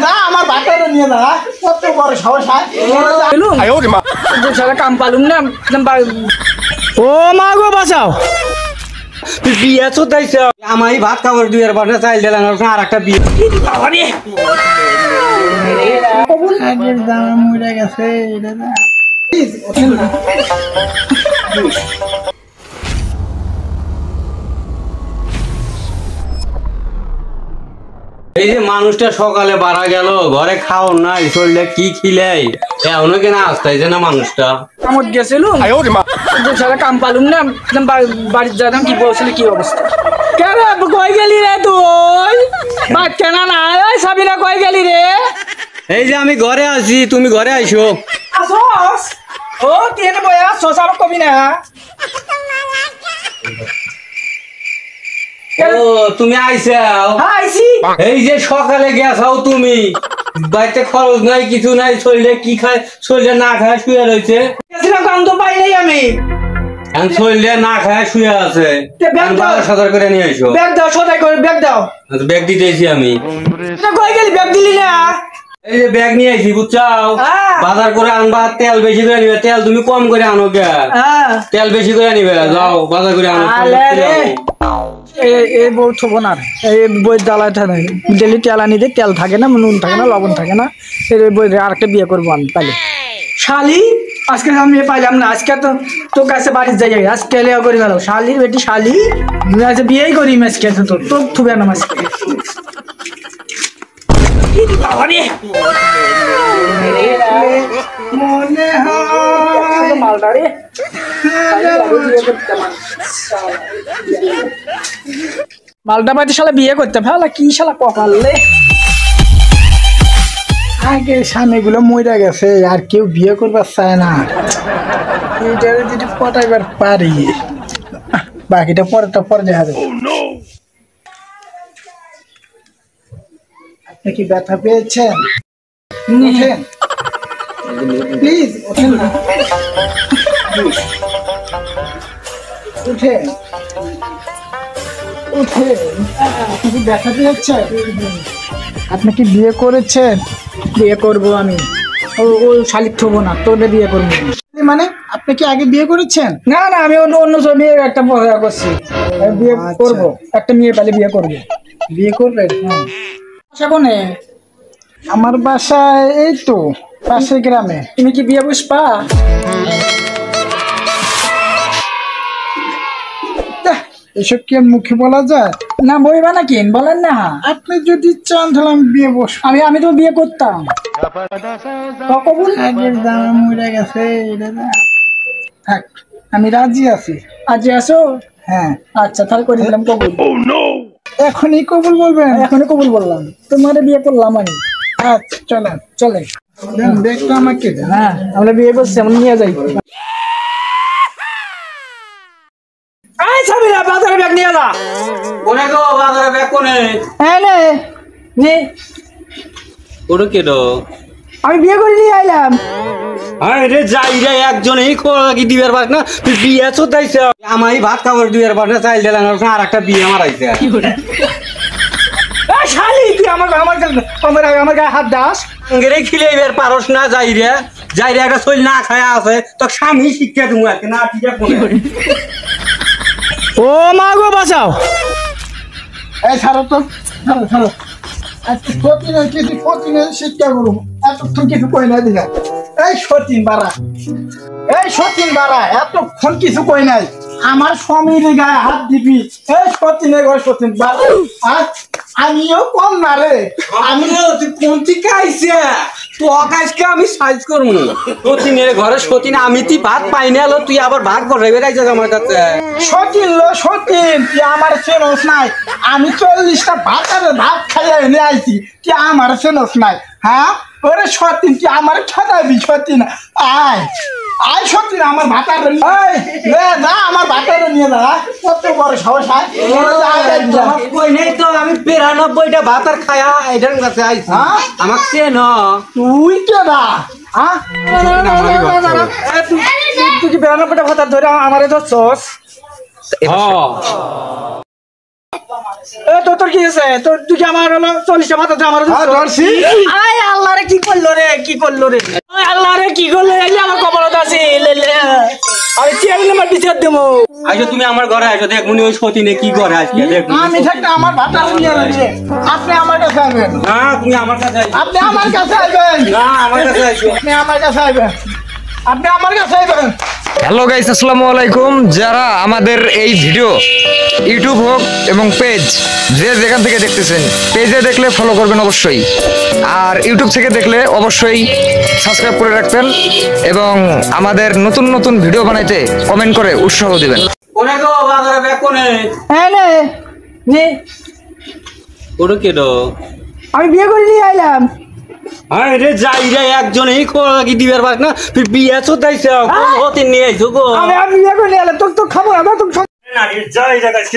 না আমার বাটারে নিয়ে যা কত বড় সাহস হয় আয়ো রে মা সারা কাম পালুম না ও মা গো বাঁচাও বিয়ে চোদাইছে আমারই ভাত খাবার দুইয়ের বাটা চাইল দিলাম আর একটা বিয়ে আগের দাম মরে গেছে প্লিজ ওঠেন না এই যে মানুষটা সকালে বাড়া গেল ঘরে খাও নাই শরীরে কি খিলাই এখনো কেনা আসতেছে না মানুষটা কামত গেছিল সারা কাম পালুম না বাড়ির যাতাম কি বলছিল কি অবস্থা কেন কই গেলি রে তুই বাদ কেনা না সাবিনা কই গেলি রে এই যে আমি ঘরে আছি তুমি ঘরে আইসো আসস ও তিন বয়া সসার কবি না ও তুমি আইসাও আইছি এই যে সকালে গেছাও তুমি বাড়িতে খরচ নাই কিছু নাই শরীরে কি খায় শরীরে না খায় শুয়ে রয়েছে গেছিলাম কাম তো পাই নাই আমি এখন শরীরে না খায় শুয়ে আছে সদর করে নিয়ে আইসো ব্যাগ দাও সদাই করে ব্যাগ দাও ব্যাগ দিতেছি আমি কই গেলি ব্যাগ দিলি না এই যে ব্যাগ নিয়ে আইছি বুঝছাও বাজার করে আনবা তেল বেশি করে নিবে তেল তুমি কম করে আনো কে তেল বেশি করে নিবে যাও বাজার করে আনো এই বউ থবো না এই বই জ্বালায় থাকে ডেলি তেল আনি দিয়ে তেল থাকে না নুন থাকে না লবণ থাকে না এই বই আরেকটা বিয়ে করবো আমি পাইলে শালি আজকে আমি পাইলাম না আজকে তো তোর কাছে বাড়ির যাই আজকে লেয়া করি গেল শালির বেটি শালি আমি আজকে বিয়েই করি আজকে তোর তোর থুবে না আজকে মনে হয় মালটা রে মালটা বাড়ি শালা বিয়ে করতে ভালো কি শালা কপালে আগে স্বামীগুলো মরে গেছে আর কেউ বিয়ে করবার চায় না এইটারে যদি পটাইবার পারি বাকিটা পরে দেখা যাবে আপনি কি ব্যথা পেয়েছেন ওঠেন প্লিজ ওঠেন না উঠেন উঠেন আপনি কি ব্যথা পেয়েছেন আপনি কি বিয়ে করেছেন বিয়ে করবো আমি ও শালিক থবো না তোরে বিয়ে করবো মানে আপনি কি আগে বিয়ে করেছেন না না আমি অন্য অন্য সব মেয়ের একটা পড়া করছি আমি বিয়ে করবো একটা মেয়ে পেলে বিয়ে করবো বিয়ে করবেন আচ্ছা কোনে আমার বাসায় এই তো পাশের গ্রামে তুমি কি বিয়ে বুঝপা এসব কি আর মুখে বলা যায় না বইবা না কেন বলেন না আপনি যদি চান তাহলে আমি বিয়ে বস আমি তো বিয়ে করতাম কবুল আগের দাম মরে গেছে থাক আমি রাজি আছি আজ আসো হ্যাঁ আচ্ছা তাহলে করে দিলাম কবুল এখনই কবুল বলবেন এখনই কবুল বললাম তোমার বিয়ে করলাম আমি আচ্ছা চলেন চলে দেখতো আমাকে দেন হ্যাঁ আমরা বিয়ে করছি আমরা নিয়ে যাই সাবিনা বাজারে ব্যাগ নিয়ে যা কোনে গো বাজারে ব্যাগ কোনে হ্যাঁ নে ওটা কেডো আমি বিয়ে করে নিয়ে আইলাম আরে রে যাই রে একজনই কি দিবার পাস না তুই বিয়ে চোদাইছে আমারই ভাত খাবার দুইয়ের বাটা চাইল দিলাম আর একটা বিয়ে মারাইছে শালি তুই আমার গায়ে হাত দাস রে খিলে এবার পারস না যাই রে একটা শৈল না খায়া আছে তো স্বামী শিক্ষা তুমি আর না ঠিক আছে ও মা গো বাঁচাও এই ছাড়ো তো ছাড়ো আজকে প্রতিদিন শিক্ষা করবো এতক্ষণ কিছু কই নাই দিঘা এই সতীন বাড়া এতক্ষণ কিছু কই নাই আমার স্বামীর গায়ে হাত দিবি এই সতীনের ঘরে সতীন বাড়া আমিও কম না রে আমিও তুই কোন থেকে আইছে তো আজকে আমি সাইজ করবো সতীনের ঘরে সতীন আমি তুই ভাত পাই না তুই আবার ভাত বসাইবে রাইছিস আমার কাছে সতীন তুই আমার চেনস নাই আমি 40টা ভাত খাইয়া এনে আইছি তুই আমার চেনস নাই হ্যাঁ ওরে সতীন তুই আমার খেদাবি সতীন আয় সতীন আমার ভাতারে না আমার ভাতারে নিয়ে যা কত বড় সাহস হয় কই নাই তো আমি 92টা ভাত আর খায়া এটার কাছে আইছি আমাকে চেন তুই কেডা তুই কি 92টা ভাতা ধরে আমারে ধরছস তোর কি হয়েছে তোর তুই কি আমার হলো 40টা ভাত আছে আমার হ্যাঁ ধরছি আয় আল্লাহ রে কি করলো রে ওই আল্লাহ রে কি করলো এই যে আমার কপালত আছে লে আমি চেয়ার নাম্বার বিচার দেবো আইসো তুমি আমার ঘরে আইসো দেখ মুনি ওই সতীনে কি করে আজকে দেখ আমি থাকতে আমার ভাতা নিয়ে যাচ্ছে আপনি আমার কাছে আসবেন না তুমি আমার কাছে আইসো আপনি আমার কাছে আসবেন না আমার কাছে আইসো আপনি আমার কাছে আসবেন আপনি আমার কাছে আসবেন হ্যালো গাইস, আসসালামু আলাইকুম। যারা আমাদের এই ভিডিও ইউটিউব হোক এবং পেজ যে যেখান থেকে দেখতেছেন, পেজে দেখলে ফলো করবেন অবশ্যই, আর ইউটিউব থেকে দেখলে অবশ্যই সাবস্ক্রাইব করে রাখবেন এবং আমাদের নতুন নতুন ভিডিও বানাইতে কমেন্ট করে উৎসাহ দিবেন। কোনে গো বাজারে ব্যাগ কোনে হ্যাঁ নে ওটা কে দো আমি বিয়ে করে নিয়ে আইলাম আরে রে যাই রে একজনই কি দিবার পাস না তুই বিয়ে তো দাইছ কোন হতে নিয়ে আইছো গো আমি বিয়ে করে নিয়ে এলাম তোর তো খাবো না তোর না রে যাই রে আজকে